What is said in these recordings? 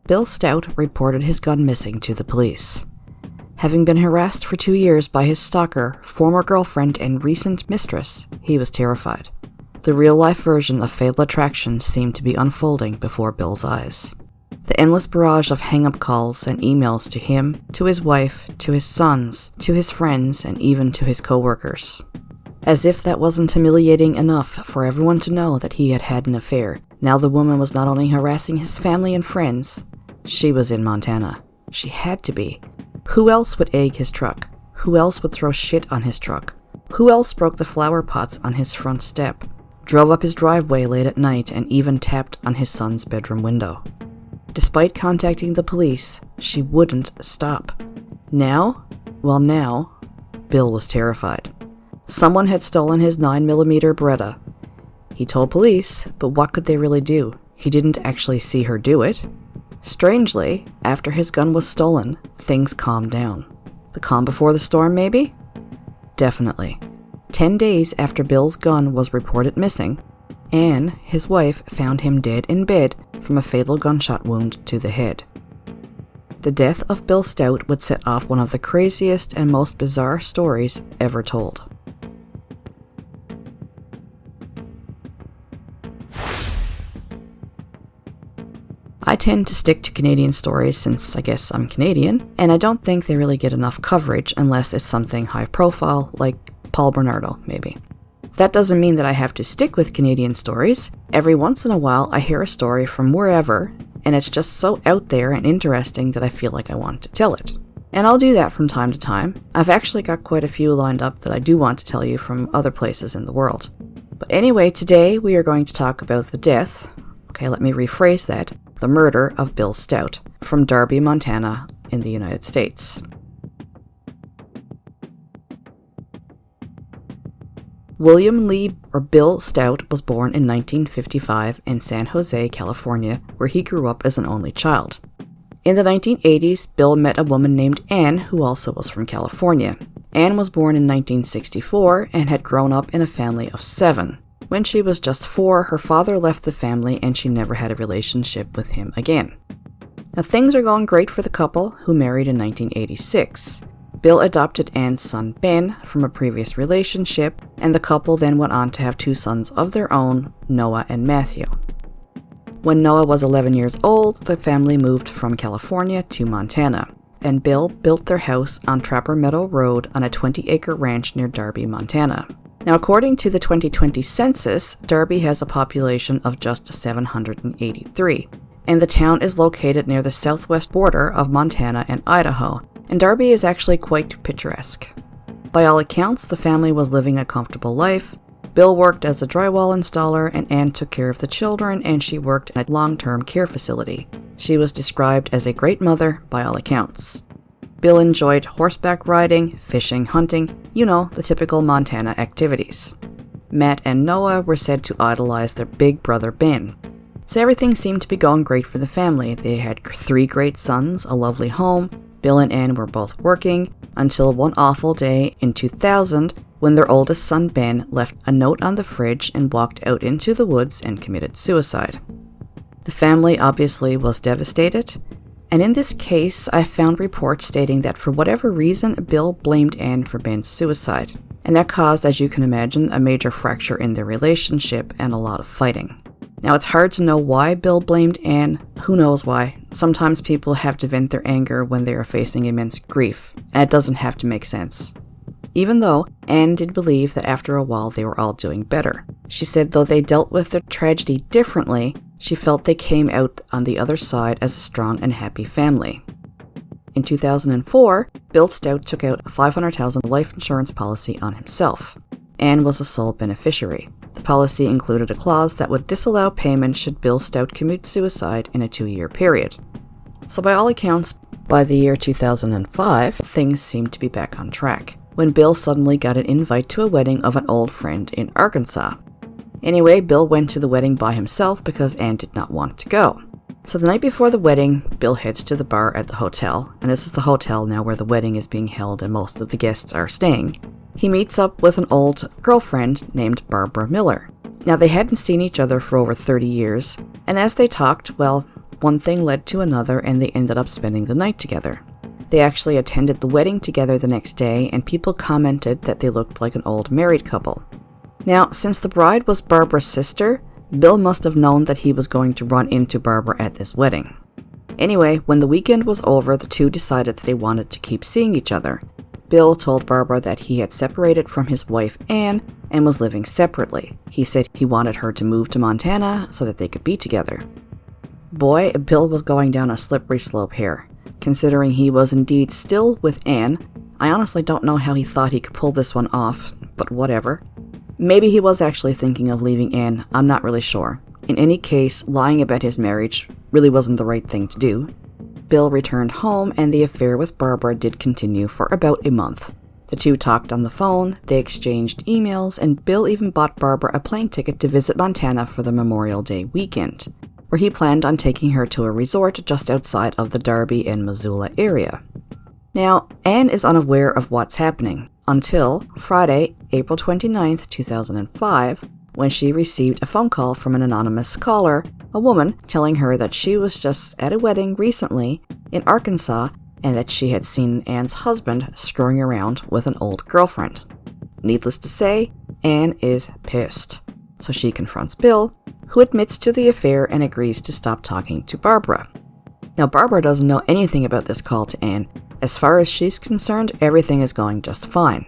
Bill Stout reported his gun missing to the police. Having been harassed for 2 years by his stalker, former girlfriend, and recent mistress, he was terrified. The real-life version of Fatal Attraction seemed to be unfolding before Bill's eyes. The endless barrage of hang-up calls and emails to him, to his wife, to his sons, to his friends, and even to his co-workers. As if that wasn't humiliating enough for everyone to know that he had had an affair, now the woman was not only harassing his family and friends, she was in Montana. She had to be. Who else would egg his truck? Who else would throw shit on his truck? Who else broke the flower pots on his front step, drove up his driveway late at night, and even tapped on his son's bedroom window? Despite contacting the police, she wouldn't stop. Now, Bill was terrified. Someone had stolen his 9mm Beretta. He told police, but what could they really do? He didn't actually see her do it. Strangely, after his gun was stolen, things calmed down. The calm before the storm, maybe? Definitely. 10 days after Bill's gun was reported missing, Anne, his wife, found him dead in bed from a fatal gunshot wound to the head. The death of Bill Stout would set off one of the craziest and most bizarre stories ever told. I tend to stick to Canadian stories since I guess I'm Canadian, and I don't think they really get enough coverage unless it's something high profile, like Paul Bernardo, maybe. That doesn't mean that I have to stick with Canadian stories. Every once in a while I hear a story from wherever, and it's just so out there and interesting that I feel like I want to tell it. And I'll do that from time to time. I've actually got quite a few lined up that I do want to tell you from other places in the world. But anyway, today we are going to talk about the death, let me rephrase that, the murder of Bill Stout from Darby, Montana, in the United States. William Lee, or Bill Stout, was born in 1955 in San Jose, California, where he grew up as an only child. In the 1980s, Bill met a woman named Anne, who also was from California. Anne was born in 1964 and had grown up in a family of 7. When she was just 4, her father left the family and she never had a relationship with him again. Now things are going great for the couple, who married in 1986. Bill adopted Anne's son Ben from a previous relationship, and the couple then went on to have 2 sons of their own, Noah and Matthew. When Noah was 11 years old, the family moved from California to Montana, and Bill built their house on Trapper Meadow Road on a 20-acre ranch near Darby, Montana. Now, according to the 2020 census, Darby has a population of just 783, and the town is located near the southwest border of Montana and Idaho, and Darby is actually quite picturesque. By all accounts, the family was living a comfortable life. Bill worked as a drywall installer, and Anne took care of the children, and she worked in a long-term care facility. She was described as a great mother by all accounts. Bill enjoyed horseback riding, fishing, hunting, the typical Montana activities. Matt and Noah were said to idolize their big brother Ben. So everything seemed to be going great for the family. They had 3 great sons, a lovely home. Bill and Anne were both working, until one awful day in 2000 when their oldest son Ben left a note on the fridge and walked out into the woods and committed suicide. The family obviously was devastated. And in this case, I found reports stating that for whatever reason, Bill blamed Anne for Ben's suicide. And that caused, as you can imagine, a major fracture in their relationship and a lot of fighting. Now, it's hard to know why Bill blamed Anne. Who knows why? Sometimes people have to vent their anger when they are facing immense grief, and it doesn't have to make sense. Even though Anne did believe that after a while they were all doing better. She said though they dealt with their tragedy differently, she felt they came out on the other side as a strong and happy family. In 2004, Bill Stout took out a $500,000 life insurance policy on himself. Anne was the sole beneficiary. The policy included a clause that would disallow payment should Bill Stout commit suicide in a 2-year period. So by all accounts, by the year 2005, things seemed to be back on track, when Bill suddenly got an invite to a wedding of an old friend in Arkansas. Anyway, Bill went to the wedding by himself because Anne did not want to go. So the night before the wedding, Bill heads to the bar at the hotel, and this is the hotel now where the wedding is being held and most of the guests are staying. He meets up with an old girlfriend named Barbara Miller. Now, they hadn't seen each other for over 30 years, and as they talked, one thing led to another and they ended up spending the night together. They actually attended the wedding together the next day, and people commented that they looked like an old married couple. Now, since the bride was Barbara's sister, Bill must have known that he was going to run into Barbara at this wedding. Anyway, when the weekend was over, the two decided that they wanted to keep seeing each other. Bill told Barbara that he had separated from his wife Anne and was living separately. He said he wanted her to move to Montana so that they could be together. Boy, Bill was going down a slippery slope here. Considering he was indeed still with Anne, I honestly don't know how he thought he could pull this one off, but whatever. Maybe he was actually thinking of leaving Anne, I'm not really sure. In any case, lying about his marriage really wasn't the right thing to do. Bill returned home, and the affair with Barbara did continue for about a month. The two talked on the phone, they exchanged emails, and Bill even bought Barbara a plane ticket to visit Montana for the Memorial Day weekend, where he planned on taking her to a resort just outside of the Darby and Missoula area. Now, Anne is unaware of what's happening until Friday, April 29th, 2005, when she received a phone call from an anonymous caller, a woman telling her that she was just at a wedding recently in Arkansas and that she had seen Anne's husband screwing around with an old girlfriend. Needless to say, Anne is pissed. So she confronts Bill, who admits to the affair and agrees to stop talking to Barbara. Now, Barbara doesn't know anything about this call to Anne. As far as she's concerned, everything is going just fine.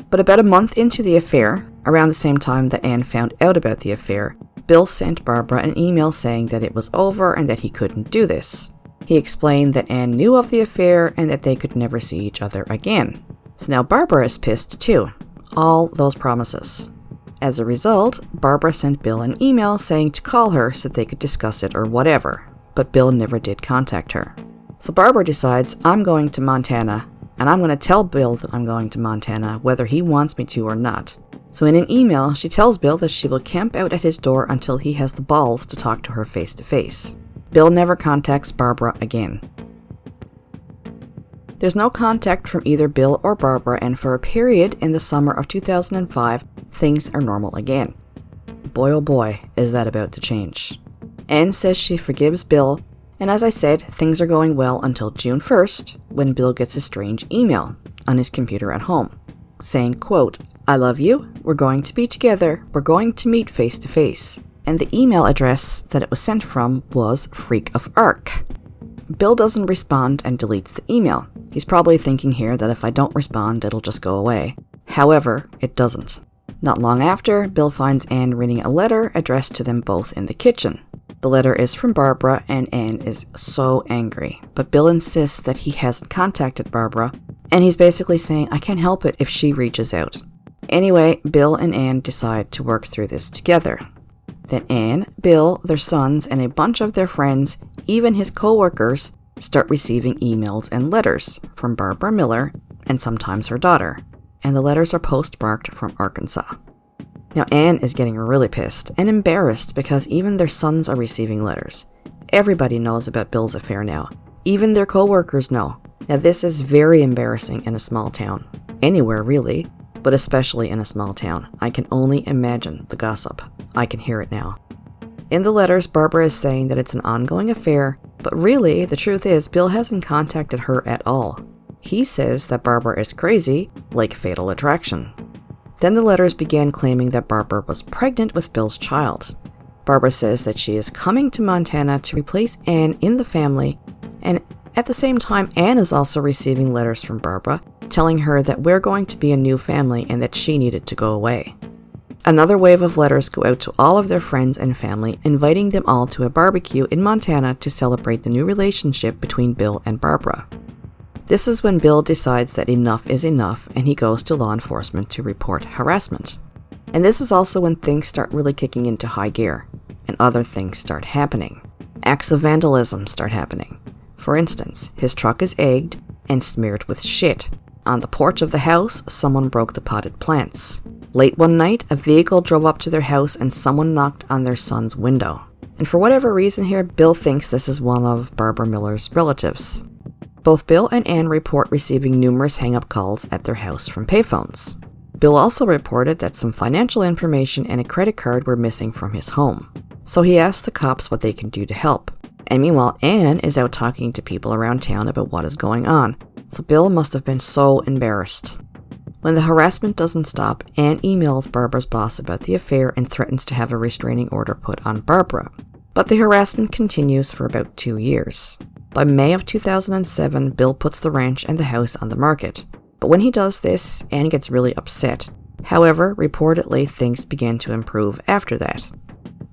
But about a month into the affair, around the same time that Anne found out about the affair, Bill sent Barbara an email saying that it was over and that he couldn't do this. He explained that Anne knew of the affair and that they could never see each other again. So now Barbara is pissed too. All those promises. As a result, Barbara sent Bill an email saying to call her so they could discuss it or whatever, but Bill never did contact her. So Barbara decides, I'm going to Montana, and I'm going to tell Bill that I'm going to Montana whether he wants me to or not. So in an email, she tells Bill that she will camp out at his door until he has the balls to talk to her face to face. Bill never contacts Barbara again. There's no contact from either Bill or Barbara, and for a period in the summer of 2005, things are normal again. Boy oh boy, is that about to change. Anne says she forgives Bill, and as I said, things are going well until June 1st, when Bill gets a strange email on his computer at home, saying, quote, I love you, we're going to be together, we're going to meet face to face. And the email address that it was sent from was Freak of Arc. Bill doesn't respond and deletes the email. He's probably thinking here that if I don't respond, it'll just go away. However, it doesn't. Not long after, Bill finds Anne reading a letter addressed to them both in the kitchen. The letter is from Barbara, and Anne is so angry. But Bill insists that he hasn't contacted Barbara, and he's basically saying, I can't help it if she reaches out. Anyway, Bill and Anne decide to work through this together. Then Anne, Bill, their sons, and a bunch of their friends, even his co-workers, start receiving emails and letters from Barbara Miller and sometimes her daughter. And the letters are postmarked from Arkansas. Now Anne is getting really pissed and embarrassed because even their sons are receiving letters. Everybody knows about Bill's affair now. Even their co-workers know. Now this is very embarrassing in a small town. Anywhere really, but especially in a small town. I can only imagine the gossip. I can hear it now. In the letters, Barbara is saying that it's an ongoing affair, but really, the truth is, Bill hasn't contacted her at all. He says that Barbara is crazy, like Fatal Attraction. Then the letters began claiming that Barbara was pregnant with Bill's child. Barbara says that she is coming to Montana to replace Anne in the family, and at the same time, Anne is also receiving letters from Barbara telling her that we're going to be a new family and that she needed to go away. Another wave of letters go out to all of their friends and family, inviting them all to a barbecue in Montana to celebrate the new relationship between Bill and Barbara. This is when Bill decides that enough is enough and he goes to law enforcement to report harassment. And this is also when things start really kicking into high gear and other things start happening. Acts of vandalism start happening. For instance, his truck is egged and smeared with shit. On the porch of the house, someone broke the potted plants. Late one night, a vehicle drove up to their house and someone knocked on their son's window. And for whatever reason here, Bill thinks this is one of Barbara Miller's relatives. Both Bill and Anne report receiving numerous hang-up calls at their house from payphones. Bill also reported that some financial information and a credit card were missing from his home. So he asked the cops what they can do to help. And meanwhile, Anne is out talking to people around town about what is going on, so Bill must have been so embarrassed. When the harassment doesn't stop, Anne emails Barbara's boss about the affair and threatens to have a restraining order put on Barbara. But the harassment continues for about 2 years. By May of 2007, Bill puts the ranch and the house on the market. But when he does this, Anne gets really upset. However, reportedly, things began to improve after that.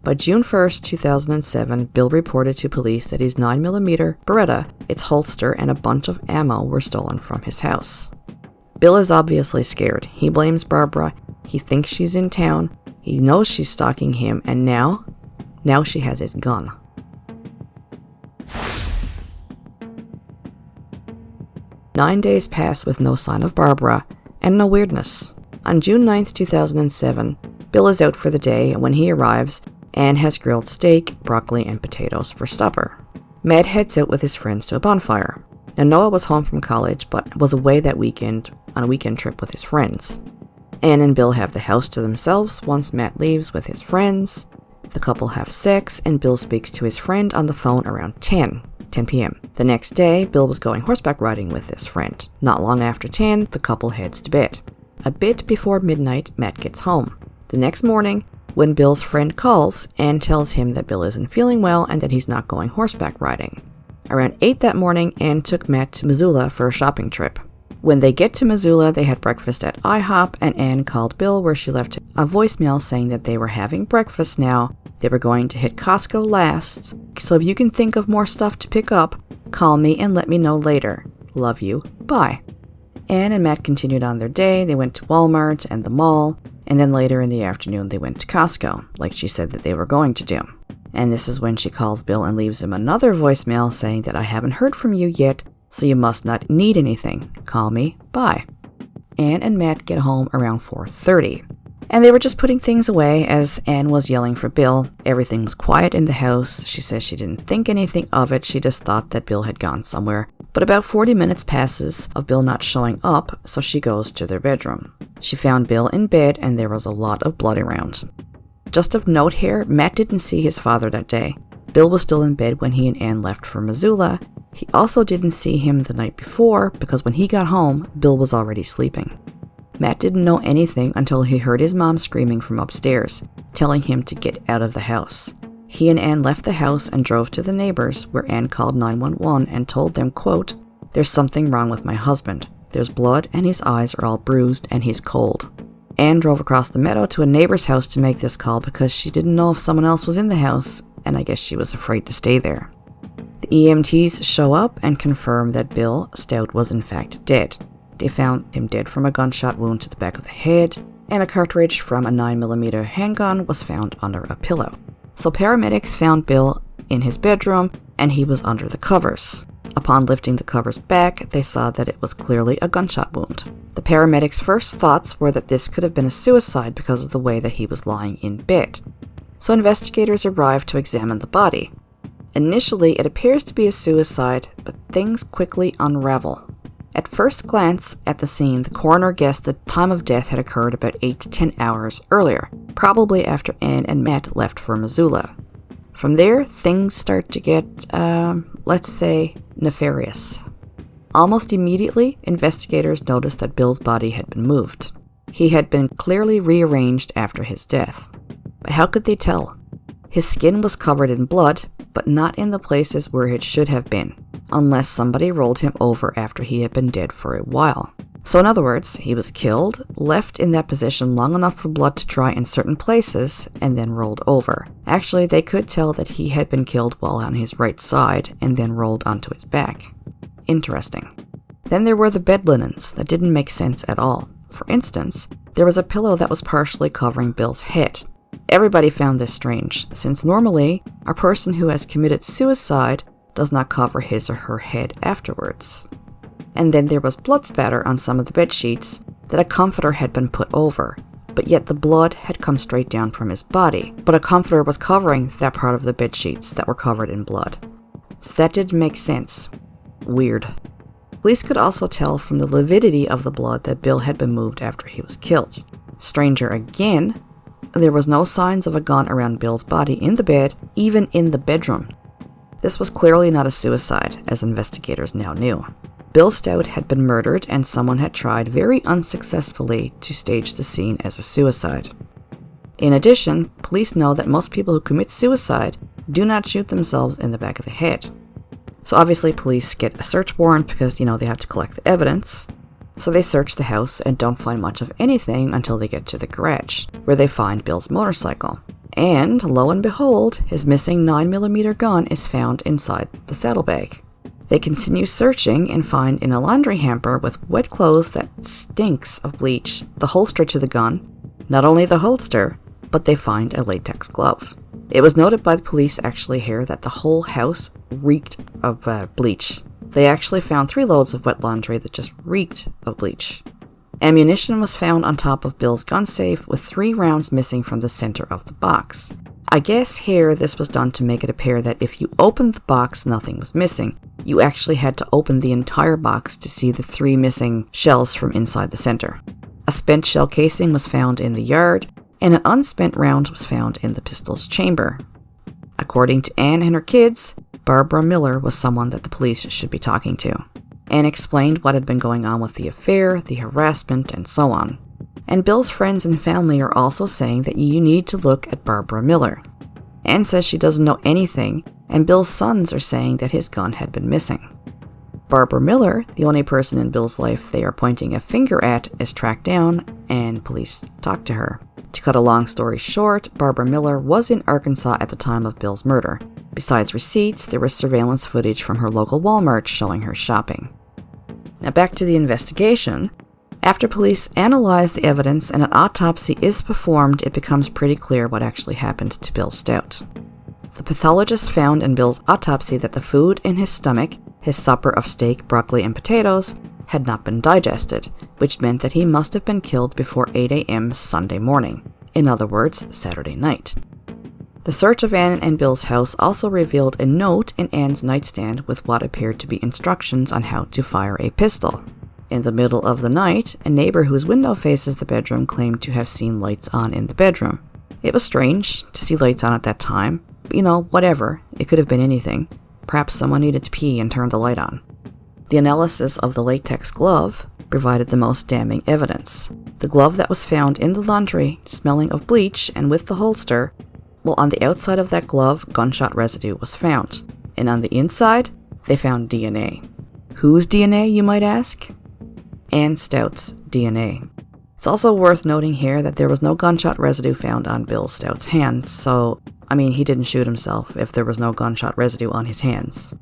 By June 1st, 2007, Bill reported to police that his 9mm Beretta, its holster, and a bunch of ammo were stolen from his house. Bill is obviously scared. He blames Barbara, he thinks she's in town, he knows she's stalking him, and now she has his gun. Nine days pass with no sign of Barbara, and no weirdness. On June 9th, 2007, Bill is out for the day, and when he arrives, Anne has grilled steak, broccoli, and potatoes for supper. Matt heads out with his friends to a bonfire. Now, Noah was home from college, but was away that weekend on a weekend trip with his friends. Anne and Bill have the house to themselves once Matt leaves with his friends. The couple have sex, and Bill speaks to his friend on the phone around 10 p.m. The next day, Bill was going horseback riding with his friend. Not long after 10, the couple heads to bed. A bit before midnight, Matt gets home. The next morning, when Bill's friend calls, Anne tells him that Bill isn't feeling well and that he's not going horseback riding. Around 8 that morning, Anne took Matt to Missoula for a shopping trip. When they get to Missoula, they had breakfast at IHOP, and Anne called Bill where she left a voicemail saying that they were having breakfast now, they were going to hit Costco last, so if you can think of more stuff to pick up, call me and let me know later. Love you. Bye. Anne and Matt continued on their day. They went to Walmart and the mall, and then later in the afternoon they went to Costco, like she said that they were going to do. And this is when she calls Bill and leaves him another voicemail saying that I haven't heard from you yet, so you must not need anything. Call me. Bye. Anne and Matt get home around 4:30. And they were just putting things away as Anne was yelling for Bill. Everything was quiet in the house. She says she didn't think anything of it. She just thought that Bill had gone somewhere. But about 40 minutes passes of Bill not showing up, so she goes to their bedroom. She found Bill in bed and there was a lot of blood around. Just of note here, Matt didn't see his father that day. Bill was still in bed when he and Anne left for Missoula. He also didn't see him the night before because when he got home, Bill was already sleeping. Matt didn't know anything until he heard his mom screaming from upstairs, telling him to get out of the house. He and Anne left the house and drove to the neighbors, where Anne called 911 and told them, quote, "There's something wrong with my husband. There's blood and his eyes are all bruised and he's cold." Anne drove across the meadow to a neighbor's house to make this call because she didn't know if someone else was in the house, and I guess she was afraid to stay there. The EMTs show up and confirm that Bill Stout was in fact dead. They found him dead from a gunshot wound to the back of the head, and a cartridge from a 9mm handgun was found under a pillow. So paramedics found Bill in his bedroom, and he was under the covers. Upon lifting the covers back, they saw that it was clearly a gunshot wound. The paramedics' first thoughts were that this could have been a suicide because of the way that he was lying in bed. So investigators arrived to examine the body. Initially, it appears to be a suicide, but things quickly unravel. At first glance at the scene, the coroner guessed the time of death had occurred about 8 to 10 hours earlier, probably after Anne and Matt left for Missoula. From there, things start to get, let's say, nefarious. Almost immediately, investigators noticed that Bill's body had been moved. He had been clearly rearranged after his death. But how could they tell? His skin was covered in blood, but not in the places where it should have been, unless somebody rolled him over after he had been dead for a while. So in other words, he was killed, left in that position long enough for blood to dry in certain places, and then rolled over. Actually, they could tell that he had been killed while on his right side, and then rolled onto his back. Interesting. Then there were the bed linens that didn't make sense at all. For instance, there was a pillow that was partially covering Bill's head. Everybody found this strange, since normally, a person who has committed suicide does not cover his or her head afterwards. And then there was blood spatter on some of the bed sheets that a comforter had been put over, but yet the blood had come straight down from his body, but a comforter was covering that part of the bed sheets that were covered in blood. So that didn't make sense. Weird. Police could also tell from the lividity of the blood that Bill had been moved after he was killed. Stranger again, there was no signs of a gun around Bill's body in the bed, even in the bedroom. This was clearly not a suicide, as investigators now knew. Bill Stout had been murdered, and someone had tried very unsuccessfully to stage the scene as a suicide. In addition, police know that most people who commit suicide do not shoot themselves in the back of the head. So obviously police get a search warrant because, they have to collect the evidence. So they search the house and don't find much of anything until they get to the garage, where they find Bill's motorcycle. And, lo and behold, his missing 9mm gun is found inside the saddlebag. They continue searching and find in a laundry hamper with wet clothes that stinks of bleach the holster to the gun. Not only the holster, but they find a latex glove. It was noted by the police actually here that the whole house reeked of bleach. They actually found 3 loads of wet laundry that just reeked of bleach. Ammunition was found on top of Bill's gun safe with 3 rounds missing from the center of the box. I guess here this was done to make it appear that if you opened the box, nothing was missing. You actually had to open the entire box to see the 3 missing shells from inside the center. A spent shell casing was found in the yard, and an unspent round was found in the pistol's chamber. According to Anne and her kids, Barbara Miller was someone that the police should be talking to. Anne explained what had been going on with the affair, the harassment, and so on. And Bill's friends and family are also saying that you need to look at Barbara Miller. Anne says she doesn't know anything, and Bill's sons are saying that his gun had been missing. Barbara Miller, the only person in Bill's life they are pointing a finger at, is tracked down, and police talk to her. To cut a long story short, Barbara Miller was in Arkansas at the time of Bill's murder. Besides receipts, there was surveillance footage from her local Walmart showing her shopping. Now back to the investigation. After police analyze the evidence and an autopsy is performed, it becomes pretty clear what actually happened to Bill Stout. The pathologist found in Bill's autopsy that the food in his stomach, his supper of steak, broccoli, and potatoes, had not been digested, which meant that he must have been killed before 8 a.m. Sunday morning. In other words, Saturday night. The search of Anne and Bill's house also revealed a note in Anne's nightstand with what appeared to be instructions on how to fire a pistol. In the middle of the night, a neighbor whose window faces the bedroom claimed to have seen lights on in the bedroom. It was strange to see lights on at that time, but whatever, it could have been anything. Perhaps someone needed to pee and turned the light on. The analysis of the latex glove provided the most damning evidence. The glove that was found in the laundry, smelling of bleach and with the holster, on the outside of that glove, gunshot residue was found. And on the inside, they found DNA. Whose DNA, you might ask? Anne Stout's DNA. It's also worth noting here that there was no gunshot residue found on Bill Stout's hands, so, he didn't shoot himself if there was no gunshot residue on his hands.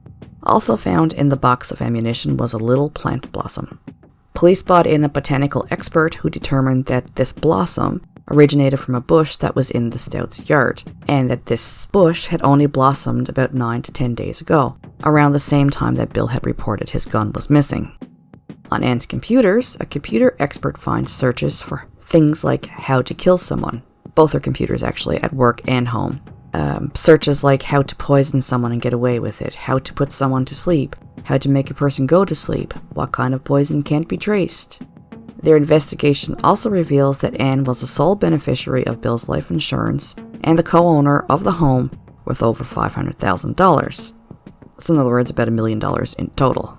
Also found in the box of ammunition was a little plant blossom. Police brought in a botanical expert who determined that this blossom originated from a bush that was in the Stout's yard, and that this bush had only blossomed about 9 to 10 days ago, around the same time that Bill had reported his gun was missing. On Anne's computers, a computer expert finds searches for things like how to kill someone. Both her computers actually, at work and home. Searches like how to poison someone and get away with it, how to put someone to sleep, how to make a person go to sleep, what kind of poison can't be traced. Their investigation also reveals that Anne was the sole beneficiary of Bill's life insurance and the co-owner of the home worth over $500,000. So in other words, about $1 million in total.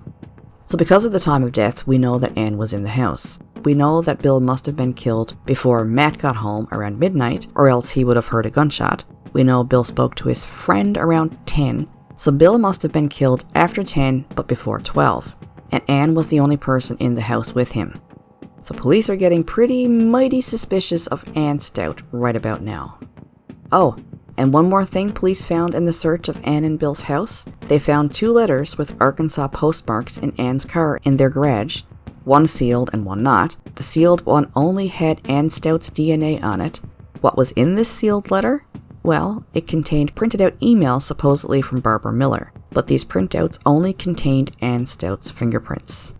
So because of the time of death, we know that Anne was in the house. We know that Bill must have been killed before Matt got home around midnight, or else he would have heard a gunshot. We know Bill spoke to his friend around 10, so Bill must have been killed after 10 but before 12. And Anne was the only person in the house with him. So police are getting pretty mighty suspicious of Anne Stout right about now. Oh, and one more thing police found in the search of Anne and Bill's house. They found 2 letters with Arkansas postmarks in Anne's car in their garage, one sealed and one not. The sealed one only had Anne Stout's DNA on it. What was in this sealed letter? Well, it contained printed out emails supposedly from Barbara Miller, but these printouts only contained Anne Stout's fingerprints.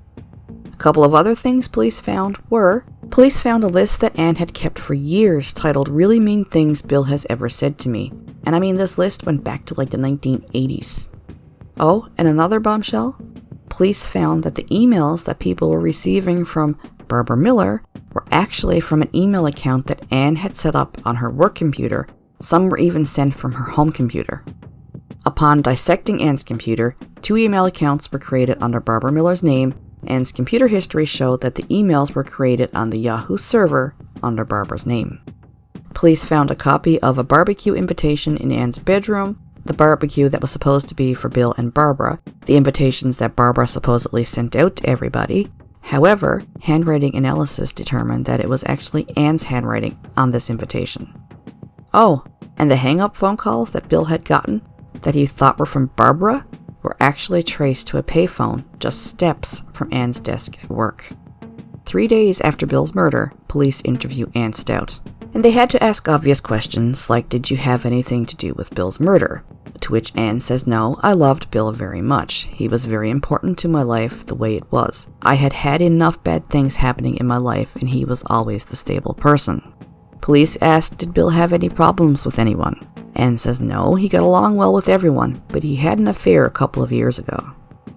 A couple of other things police found were, police found a list that Anne had kept for years titled Really Mean Things Bill Has Ever Said to Me. And this list went back to the 1980s. Oh, and another bombshell? Police found that the emails that people were receiving from Barbara Miller were actually from an email account that Anne had set up on her work computer. Some were even sent from her home computer. A Upon dissecting Anne's computer, 2 email accounts were created under Barbara Miller's name. Anne's computer history showed that the emails were created on the Yahoo server under Barbara's name. Police found a copy of a barbecue invitation in Anne's bedroom, the barbecue that was supposed to be for Bill and Barbara, the invitations that Barbara supposedly sent out to everybody. However, handwriting analysis determined that it was actually Anne's handwriting on this invitation. Oh, and the hang-up phone calls that Bill had gotten, that he thought were from Barbara, were actually traced to a payphone just steps from Anne's desk at work. 3 days after Bill's murder, police interview Anne Stout. And they had to ask obvious questions like, did you have anything to do with Bill's murder? To which Anne says, no, I loved Bill very much. He was very important to my life the way it was. I had had enough bad things happening in my life and he was always the stable person. Police asked, did Bill have any problems with anyone? Anne says no, he got along well with everyone, but he had an affair a couple of years ago.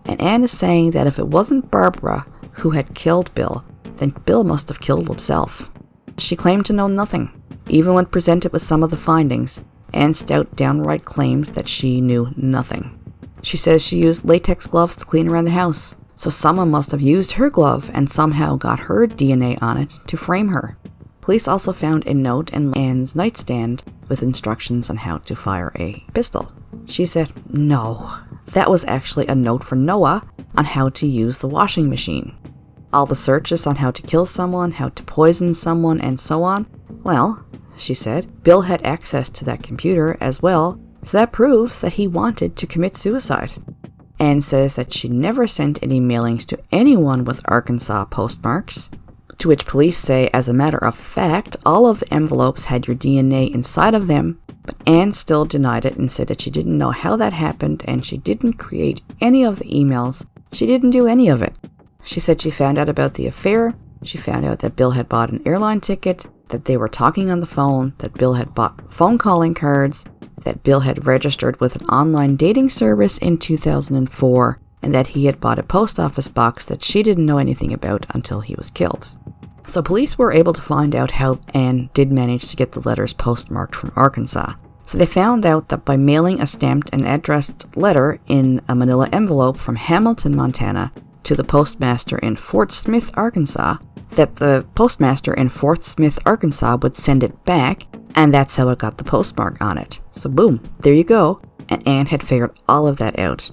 And Anne is saying that if it wasn't Barbara who had killed Bill, then Bill must have killed himself. She claimed to know nothing. Even when presented with some of the findings, Anne Stout downright claimed that she knew nothing. She says she used latex gloves to clean around the house, so someone must have used her glove and somehow got her DNA on it to frame her. Police also found a note in Anne's nightstand with instructions on how to fire a pistol. She said, no, that was actually a note for Noah on how to use the washing machine. All the searches on how to kill someone, how to poison someone, and so on, well, she said, Bill had access to that computer as well, so that proves that he wanted to commit suicide. Anne says that she never sent any mailings to anyone with Arkansas postmarks, to which police say, as a matter of fact, all of the envelopes had your DNA inside of them, but Anne still denied it and said that she didn't know how that happened and she didn't create any of the emails. She didn't do any of it. She said she found out about the affair, she found out that Bill had bought an airline ticket, that they were talking on the phone, that Bill had bought phone calling cards, that Bill had registered with an online dating service in 2004, and that he had bought a post office box that she didn't know anything about until he was killed. So police were able to find out how Anne did manage to get the letters postmarked from Arkansas. So they found out that by mailing a stamped and addressed letter in a manila envelope from Hamilton, Montana, to the postmaster in Fort Smith, Arkansas, that the postmaster in Fort Smith, Arkansas would send it back, and that's how it got the postmark on it. So boom, there you go, and Anne had figured all of that out.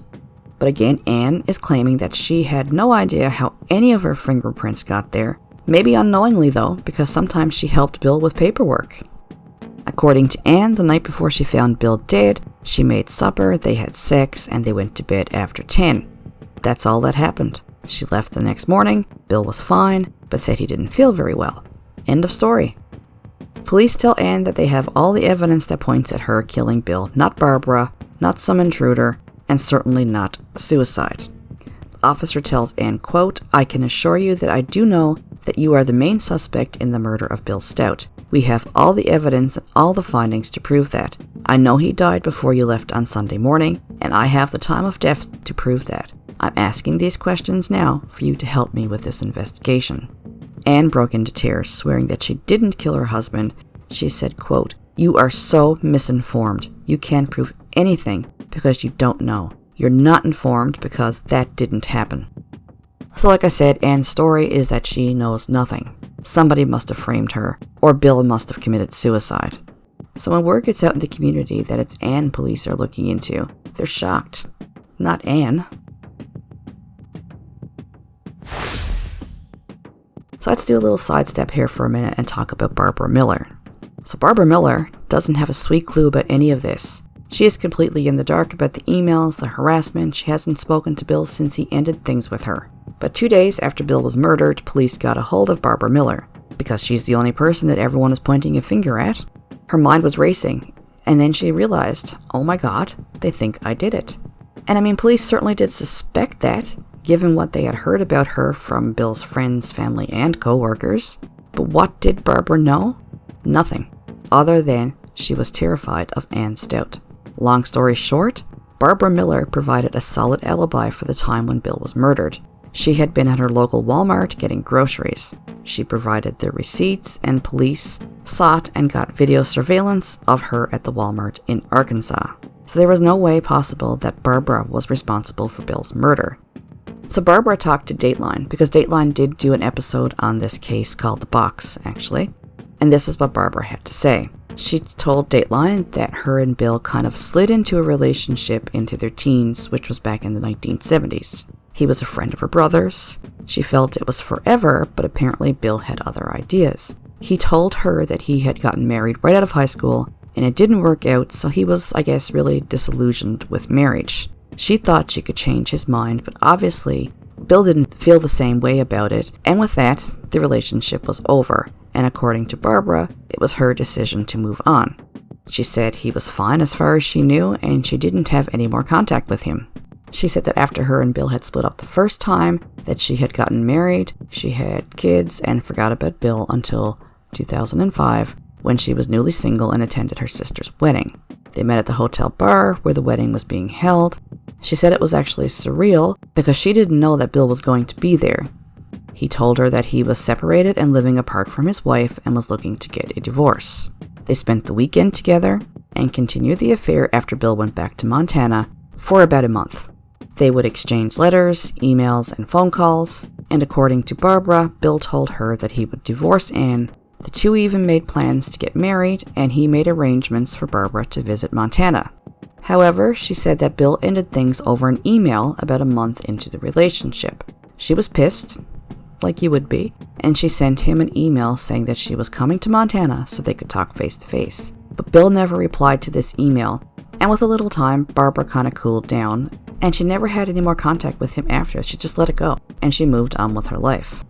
But again, Anne is claiming that she had no idea how any of her fingerprints got there, maybe unknowingly though, because sometimes she helped Bill with paperwork. According to Anne, the night before she found Bill dead, she made supper, they had sex, and they went to bed after 10. That's all that happened. She left the next morning, Bill was fine, but said he didn't feel very well. End of story. Police tell Anne that they have all the evidence that points at her killing Bill, not Barbara, not some intruder, and certainly not suicide. The officer tells Anne, quote, I can assure you that I do know that you are the main suspect in the murder of Bill Stout. We have all the evidence and all the findings to prove that. I know he died before you left on Sunday morning, and I have the time of death to prove that. I'm asking these questions now for you to help me with this investigation. Anne broke into tears, swearing that she didn't kill her husband. She said, quote, you are so misinformed. You can't prove anything because you don't know. You're not informed because that didn't happen. So like I said, Anne's story is that she knows nothing. Somebody must have framed her, or Bill must have committed suicide. So when word gets out in the community that it's Anne police are looking into, they're shocked. Not Anne. So let's do a little sidestep here for a minute and talk about Barbara Miller. So Barbara Miller doesn't have a sweet clue about any of this. She is completely in the dark about the emails, the harassment. She hasn't spoken to Bill since he ended things with her. But 2 days after Bill was murdered, police got a hold of Barbara Miller. Because she's the only person that everyone is pointing a finger at, her mind was racing. And then she realized, oh my god, they think I did it. And I mean, police certainly did suspect that, given what they had heard about her from Bill's friends, family, and co-workers. But what did Barbara know? Nothing, other than she was terrified of Anne Stout. Long story short, Barbara Miller provided a solid alibi for the time when Bill was murdered. She had been at her local Walmart getting groceries. She provided the receipts, and police sought and got video surveillance of her at the Walmart in Arkansas. so there was no way possible that Barbara was responsible for Bill's murder. So Barbara talked to Dateline, because Dateline did do an episode on this case called The Box, actually. And this is what Barbara had to say. She told Dateline that her and Bill kind of slid into a relationship into their teens, which was back in the 1970s. He was a friend of her brother's. She felt it was forever, but apparently Bill had other ideas. He told her that he had gotten married right out of high school, and it didn't work out, so he was, I guess, really disillusioned with marriage. She thought she could change his mind, but obviously, Bill didn't feel the same way about it, and with that, the relationship was over, and according to Barbara, it was her decision to move on. She said he was fine as far as she knew, and she didn't have any more contact with him. She said that after her and Bill had split up the first time, that she had gotten married, she had kids, and forgot about Bill until 2005, when she was newly single and attended her sister's wedding. They met at the hotel bar where the wedding was being held. She said it was actually surreal because she didn't know that Bill was going to be there. He told her that he was separated and living apart from his wife and was looking to get a divorce. They spent the weekend together and continued the affair after Bill went back to Montana for about a month. They would exchange letters, emails, and phone calls, and according to Barbara, Bill told her that he would divorce Anne. The two even made plans to get married, and he made arrangements for Barbara to visit Montana. However, she said that Bill ended things over an email about a month into the relationship. She was pissed, like you would be, and she sent him an email saying that she was coming to Montana so they could talk face to face. But Bill never replied to this email, and with a little time, Barbara kind of cooled down, and she never had any more contact with him after. She just let it go, and she moved on with her life.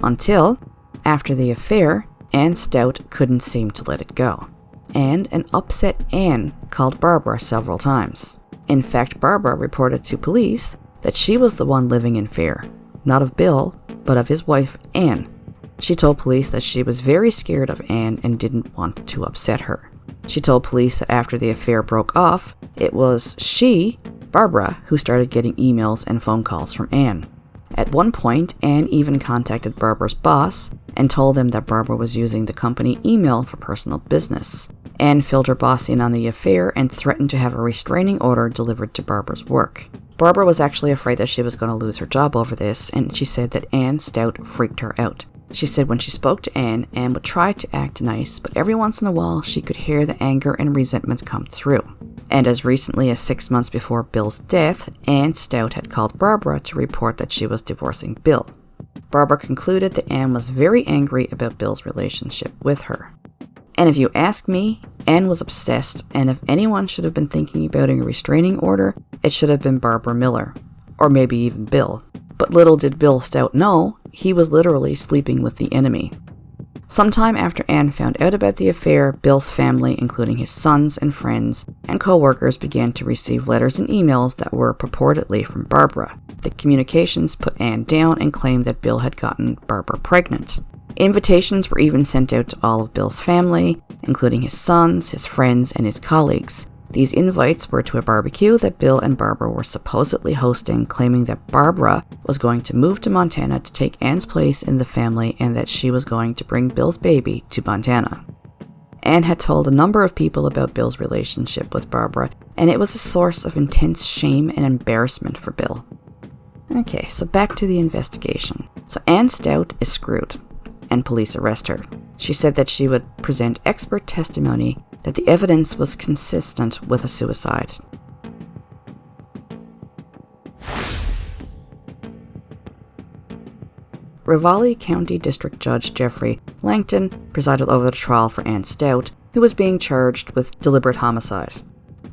Until, after the affair, Anne Stout couldn't seem to let it go. And an upset Anne called Barbara several times. In fact, Barbara reported to police that she was the one living in fear, not of Bill, but of his wife, Anne. She told police that she was very scared of Anne and didn't want to upset her. She told police that after the affair broke off, it was she, Barbara, who started getting emails and phone calls from Anne. At one point, Anne even contacted Barbara's boss and told them that Barbara was using the company email for personal business. Anne filled her boss in on the affair and threatened to have a restraining order delivered to Barbara's work. Barbara was actually afraid that she was going to lose her job over this, and she said that Anne Stout freaked her out. She said when she spoke to Anne, Anne would try to act nice, but every once in a while she could hear the anger and resentment come through. And as recently as 6 months before Bill's death, Anne Stout had called Barbara to report that she was divorcing Bill. Barbara concluded that Anne was very angry about Bill's relationship with her. And if you ask me, Anne was obsessed, and if anyone should have been thinking about a restraining order, it should have been Barbara Miller, or maybe even Bill. But little did Bill Stout know, he was literally sleeping with the enemy. Sometime after Anne found out about the affair, Bill's family, including his sons and friends and co-workers, began to receive letters and emails that were purportedly from Barbara. The communications put Anne down and claimed that Bill had gotten Barbara pregnant. Invitations were even sent out to all of Bill's family, including his sons, his friends, and his colleagues. These invites were to a barbecue that Bill and Barbara were supposedly hosting, claiming that Barbara was going to move to Montana to take Anne's place in the family and that she was going to bring Bill's baby to Montana. Anne had told a number of people about Bill's relationship with Barbara, and it was a source of intense shame and embarrassment for Bill. Okay, so back to the investigation. So Anne Stout is screwed, and police arrest her. She said that she would present expert testimony that the evidence was consistent with a suicide. Ravalli County District Judge Jeffrey Langton presided over the trial for Anne Stout, who was being charged with deliberate homicide.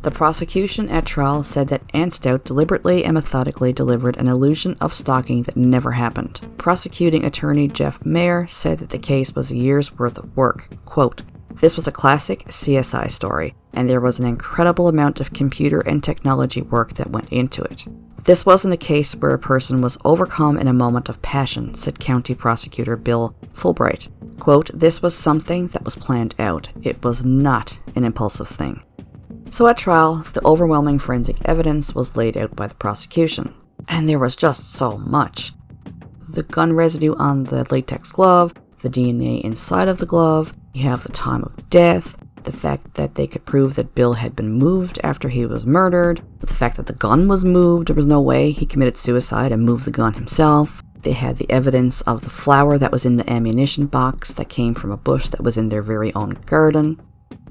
The prosecution at trial said that Anne Stout deliberately and methodically delivered an illusion of stalking that never happened. Prosecuting attorney Jeff Mayer said that the case was a year's worth of work. Quote, "This was a classic CSI story, and there was an incredible amount of computer and technology work that went into it. This wasn't a case where a person was overcome in a moment of passion," said County Prosecutor Bill Fulbright. Quote, "This was something that was planned out. It was not an impulsive thing." So at trial, the overwhelming forensic evidence was laid out by the prosecution. And there was just so much. The gun residue on the latex glove, the DNA inside of the glove, you have the time of death, the fact that they could prove that Bill had been moved after he was murdered, the fact that the gun was moved, there was no way he committed suicide and moved the gun himself. They had the evidence of the flour that was in the ammunition box that came from a bush that was in their very own garden.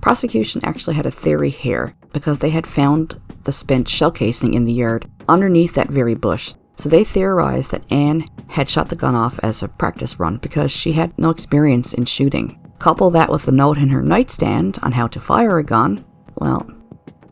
Prosecution actually had a theory here, because they had found the spent shell casing in the yard underneath that very bush. So they theorized that Anne had shot the gun off as a practice run because she had no experience in shooting. Couple that with the note in her nightstand on how to fire a gun, well.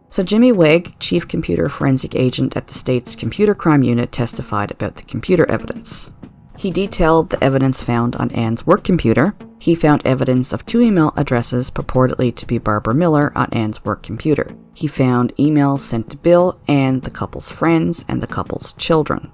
So Jimmy Wegg, chief computer forensic agent at the state's computer crime unit, testified about the computer evidence. He detailed the evidence found on Anne's work computer. He found evidence of 2 email addresses purportedly to be Barbara Miller on Anne's work computer. He found emails sent to Bill and the couple's friends and the couple's children.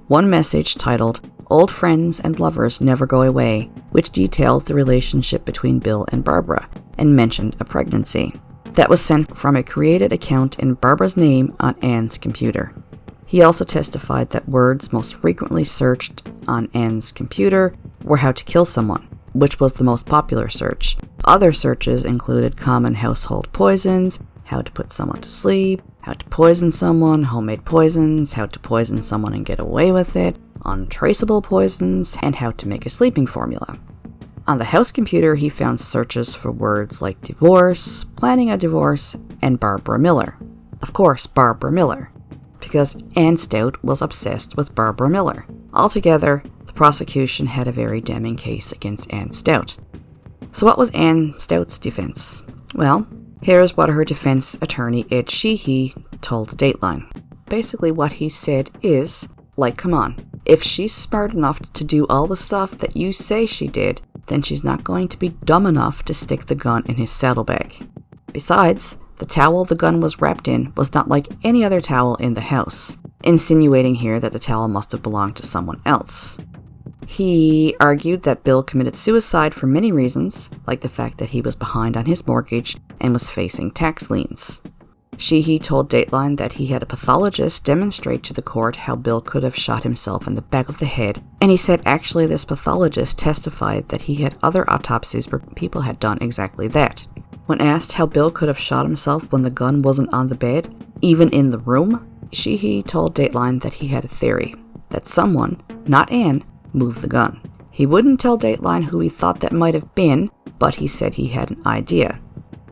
One message titled, "Old Friends and Lovers Never Go Away," which detailed the relationship between Bill and Barbara and mentioned a pregnancy. That was sent from a created account in Barbara's name on Anne's computer. He also testified that words most frequently searched on Anne's computer were how to kill someone, which was the most popular search. Other searches included common household poisons, how to put someone to sleep, how to poison someone, homemade poisons, how to poison someone and get away with it, untraceable poisons, and how to make a sleeping formula. On the house computer, he found searches for words like divorce, planning a divorce, and Barbara Miller. Of course, Barbara Miller, because Anne Stout was obsessed with Barbara Miller. Altogether, the prosecution had a very damning case against Anne Stout. So what was Anne Stout's defense? Well, here's what her defense attorney, Ed Sheehy, told Dateline. Basically what he said is, come on, if she's smart enough to do all the stuff that you say she did, then she's not going to be dumb enough to stick the gun in his saddlebag. Besides, the towel the gun was wrapped in was not like any other towel in the house, insinuating here that the towel must have belonged to someone else. He argued that Bill committed suicide for many reasons, like the fact that he was behind on his mortgage and was facing tax liens. Sheehy told Dateline that he had a pathologist demonstrate to the court how Bill could have shot himself in the back of the head, and he said actually this pathologist testified that he had other autopsies where people had done exactly that. When asked how Bill could have shot himself when the gun wasn't on the bed, even in the room, Sheehy told Dateline that he had a theory, that someone, not Anne, moved the gun. He wouldn't tell Dateline who he thought that might have been, but he said he had an idea.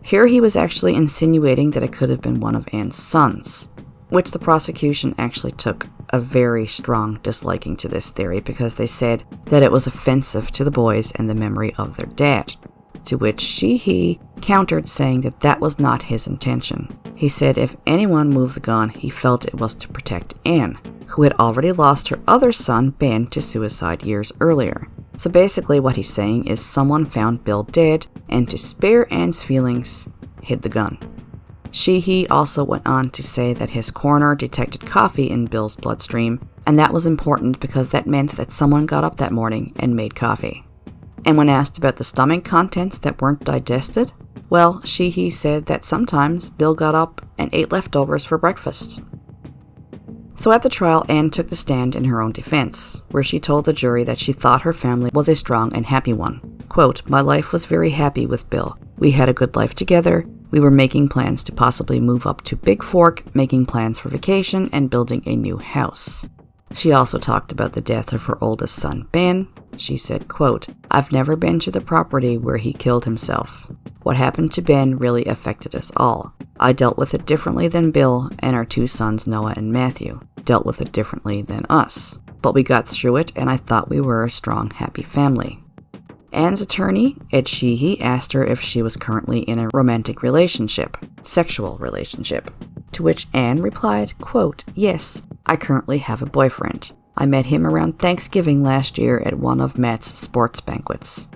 Here he was actually insinuating that it could have been one of Anne's sons, which the prosecution actually took a very strong disliking to this theory because they said that it was offensive to the boys and the memory of their dad, to which Sheehy countered saying that that was not his intention. He said if anyone moved the gun, he felt it was to protect Anne, who had already lost her other son, Ben, to suicide years earlier. So basically what he's saying is someone found Bill dead and to spare Anne's feelings, hid the gun. Sheehy also went on to say that his coroner detected coffee in Bill's bloodstream, and that was important because that meant that someone got up that morning and made coffee. And when asked about the stomach contents that weren't digested, well, Sheehy said that sometimes Bill got up and ate leftovers for breakfast. So at the trial, Anne took the stand in her own defense, where she told the jury that she thought her family was a strong and happy one. Quote, "My life was very happy with Bill. We had a good life together. We were making plans to possibly move up to Big Fork, making plans for vacation, and building a new house." She also talked about the death of her oldest son, Ben. She said, quote, "I've never been to the property where he killed himself. What happened to Ben really affected us all. I dealt with it differently than Bill, and our 2 sons, Noah and Matthew, dealt with it differently than us. But we got through it, and I thought we were a strong, happy family." Anne's attorney, Ed Sheehy, asked her if she was currently in a romantic relationship, sexual relationship, to which Anne replied, quote, "Yes, I currently have a boyfriend. I met him around Thanksgiving last year at one of Matt's sports banquets."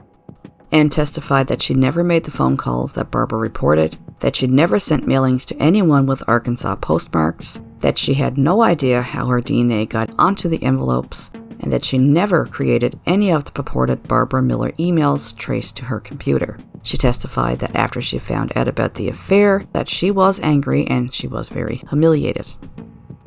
Anne testified that she never made the phone calls that Barbara reported, that she never sent mailings to anyone with Arkansas postmarks, that she had no idea how her DNA got onto the envelopes, and that she never created any of the purported Barbara Miller emails traced to her computer. She testified that after she found out about the affair, that she was angry and she was very humiliated.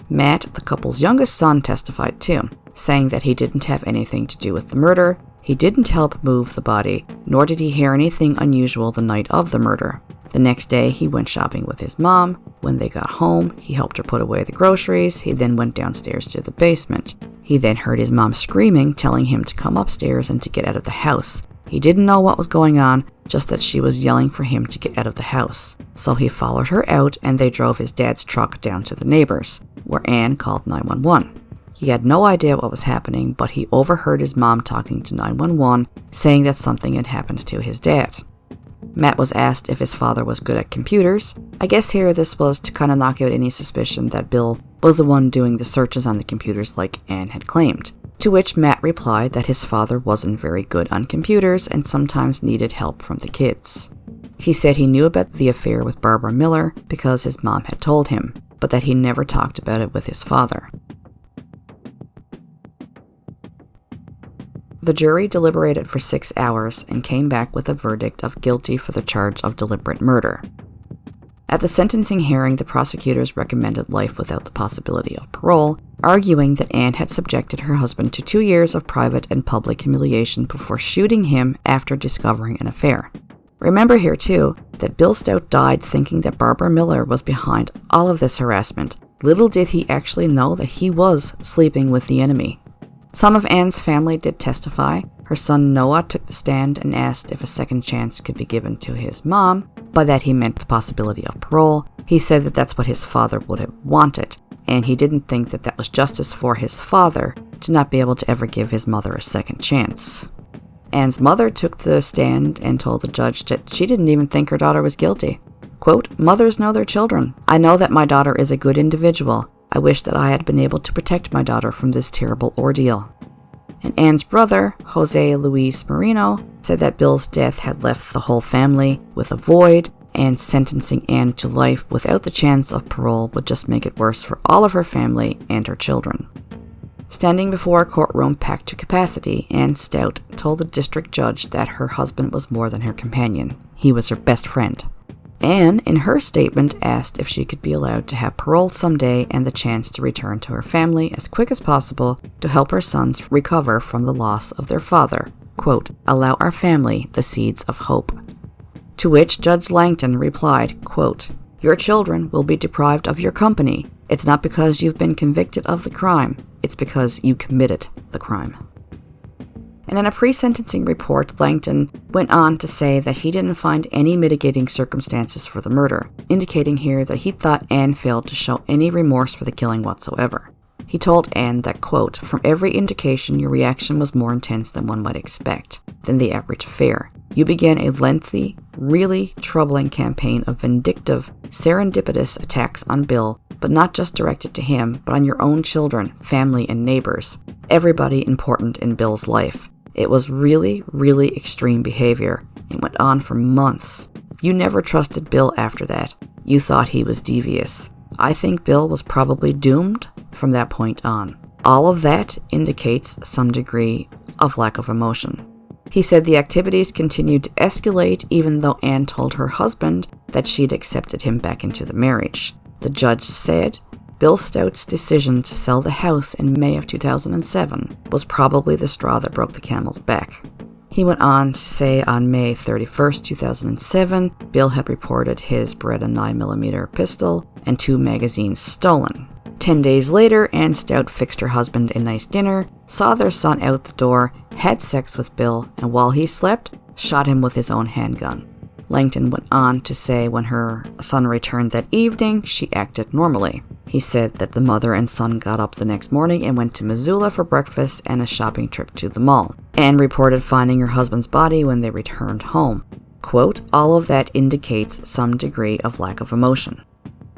Matt, the couple's youngest son, testified too, saying that he didn't have anything to do with the murder. He didn't help move the body, nor did he hear anything unusual the night of the murder. The next day, he went shopping with his mom. When they got home, he helped her put away the groceries. He then went downstairs to the basement. He then heard his mom screaming, telling him to come upstairs and to get out of the house. He didn't know what was going on, just that she was yelling for him to get out of the house. So he followed her out, and they drove his dad's truck down to the neighbors, where Anne called 911. He had no idea what was happening, but he overheard his mom talking to 911, saying that something had happened to his dad. Matt was asked if his father was good at computers. I guess here this was to kind of knock out any suspicion that Bill was the one doing the searches on the computers like Anne had claimed. To which Matt replied that his father wasn't very good on computers and sometimes needed help from the kids. He said he knew about the affair with Barbara Miller because his mom had told him, but that he never talked about it with his father. The jury deliberated for 6 hours and came back with a verdict of guilty for the charge of deliberate murder. At the sentencing hearing, the prosecutors recommended life without the possibility of parole, arguing that Anne had subjected her husband to 2 years of private and public humiliation before shooting him after discovering an affair. Remember here, too, that Bill Stout died thinking that Barbara Miller was behind all of this harassment. Little did he actually know that he was sleeping with the enemy. Some of Anne's family did testify. Her son Noah took the stand and asked if a second chance could be given to his mom. By that he meant the possibility of parole. He said that that's what his father would have wanted, and he didn't think that that was justice for his father to not be able to ever give his mother a second chance. Anne's mother took the stand and told the judge that she didn't even think her daughter was guilty. Quote, "Mothers know their children. I know that my daughter is a good individual. I wish that I had been able to protect my daughter from this terrible ordeal." And Anne's brother, Jose Luis Marino, said that Bill's death had left the whole family with a void, and sentencing Anne to life without the chance of parole would just make it worse for all of her family and her children. Standing before a courtroom packed to capacity, Anne Stout told the district judge that her husband was more than her companion. He was her best friend. Anne, in her statement, asked if she could be allowed to have parole someday and the chance to return to her family as quick as possible to help her sons recover from the loss of their father. Quote, "Allow our family the seeds of hope." To which Judge Langton replied, quote, "Your children will be deprived of your company. It's not because you've been convicted of the crime. It's because you committed the crime." And in a pre-sentencing report, Langton went on to say that he didn't find any mitigating circumstances for the murder, indicating here that he thought Anne failed to show any remorse for the killing whatsoever. He told Anne that, quote, "From every indication, your reaction was more intense than one might expect, than the average affair. You began a lengthy, really troubling campaign of vindictive, serendipitous attacks on Bill, but not just directed to him, but on your own children, family, and neighbors, everybody important in Bill's life. It was really, really extreme behavior. It went on for months. You never trusted Bill after that. You thought he was devious. I think Bill was probably doomed from that point on. All of that indicates some degree of lack of emotion." He said the activities continued to escalate even though Anne told her husband that she'd accepted him back into the marriage. The judge said Bill Stout's decision to sell the house in May of 2007 was probably the straw that broke the camel's back. He went on to say on May 31st, 2007, Bill had reported his Beretta 9mm pistol and 2 magazines stolen. 10 days later, Anne Stout fixed her husband a nice dinner, saw their son out the door, had sex with Bill, and while he slept, shot him with his own handgun. Langton went on to say when her son returned that evening, she acted normally. He said that the mother and son got up the next morning and went to Missoula for breakfast and a shopping trip to the mall. Anne reported finding her husband's body when they returned home. Quote, "All of that indicates some degree of lack of emotion."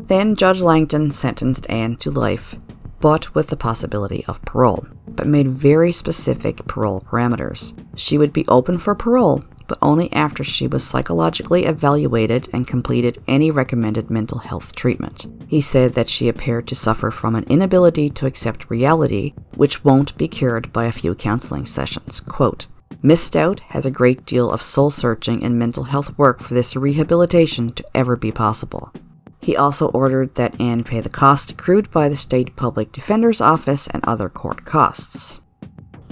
Then Judge Langton sentenced Anne to life, but with the possibility of parole, but made very specific parole parameters. She would be open for parole, but only after she was psychologically evaluated and completed any recommended mental health treatment. He said that she appeared to suffer from an inability to accept reality, which won't be cured by a few counseling sessions. Quote, "Miss Stout has a great deal of soul-searching and mental health work for this rehabilitation to ever be possible." He also ordered that Anne pay the costs accrued by the State Public Defender's Office and other court costs.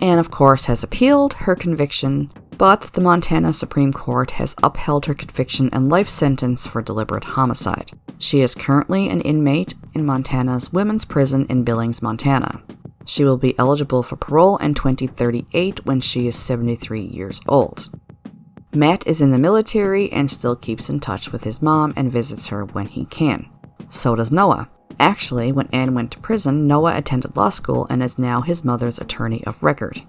Anne, of course, has appealed her conviction, but the Montana Supreme Court has upheld her conviction and life sentence for deliberate homicide. She is currently an inmate in Montana's women's prison in Billings, Montana. She will be eligible for parole in 2038 when she is 73 years old. Matt is in the military and still keeps in touch with his mom and visits her when he can. So does Noah. Actually, when Anne went to prison, Noah attended law school and is now his mother's attorney of record.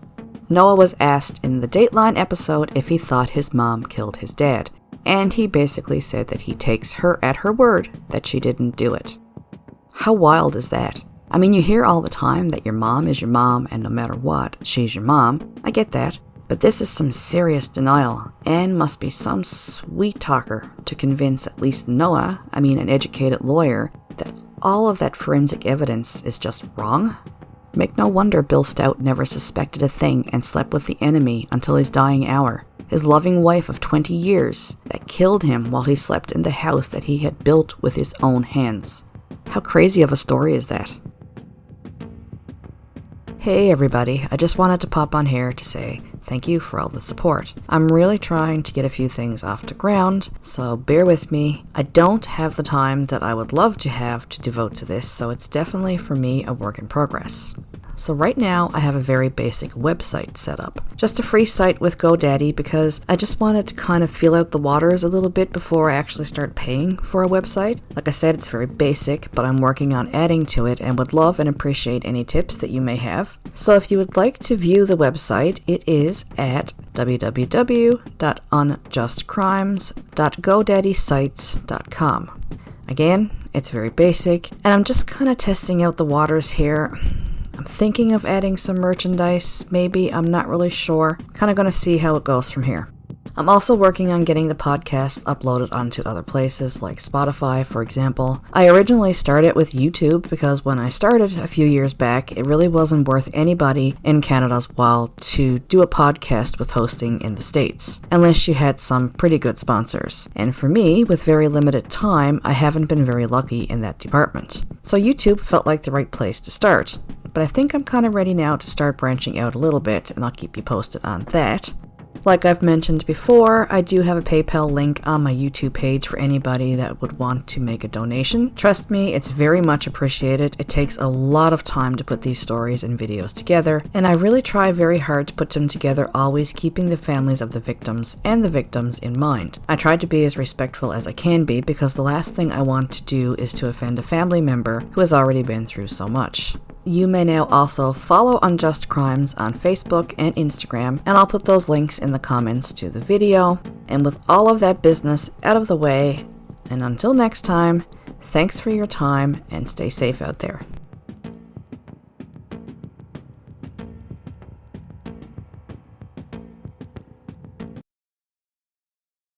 Noah was asked in the Dateline episode if he thought his mom killed his dad, and he basically said that he takes her at her word that she didn't do it. How wild is that? I mean, you hear all the time that your mom is your mom and no matter what, she's your mom. I get that. But this is some serious denial. Anne must be some sweet talker to convince at least Noah, an educated lawyer, that all of that forensic evidence is just wrong. Make no wonder Bill Stout never suspected a thing and slept with the enemy until his dying hour. His loving wife of 20 years that killed him while he slept in the house that he had built with his own hands. How crazy of a story is that? Hey everybody, I just wanted to pop on here to say thank you for all the support. I'm really trying to get a few things off the ground, so bear with me. I don't have the time that I would love to have to devote to this, so it's definitely for me a work in progress. So right now I have a very basic website set up. Just a free site with GoDaddy because I just wanted to kind of feel out the waters a little bit before I actually start paying for a website. Like I said, it's very basic, but I'm working on adding to it and would love and appreciate any tips that you may have. So if you would like to view the website, it is at www.unjustcrimes.godaddysite.com. Again, it's very basic, and I'm just kind of testing out the waters here. I'm thinking of adding some merchandise, maybe, I'm not really sure. Kind of going to see how it goes from here. I'm also working on getting the podcast uploaded onto other places like Spotify, for example. I originally started with YouTube because when I started a few years back, it really wasn't worth anybody in Canada's while to do a podcast with hosting in the States, unless you had some pretty good sponsors. And for me, with very limited time, I haven't been very lucky in that department. So YouTube felt like the right place to start. But I think I'm kind of ready now to start branching out a little bit, and I'll keep you posted on that. Like I've mentioned before, I do have a PayPal link on my YouTube page for anybody that would want to make a donation. Trust me, it's very much appreciated. It takes a lot of time to put these stories and videos together, and I really try very hard to put them together, always keeping the families of the victims and the victims in mind. I try to be as respectful as I can be because the last thing I want to do is to offend a family member who has already been through so much. You may now also follow Unjust Crimes on Facebook and Instagram, and I'll put those links in the comments to the video. And with all of that business out of the way, and until next time, thanks for your time and stay safe out there.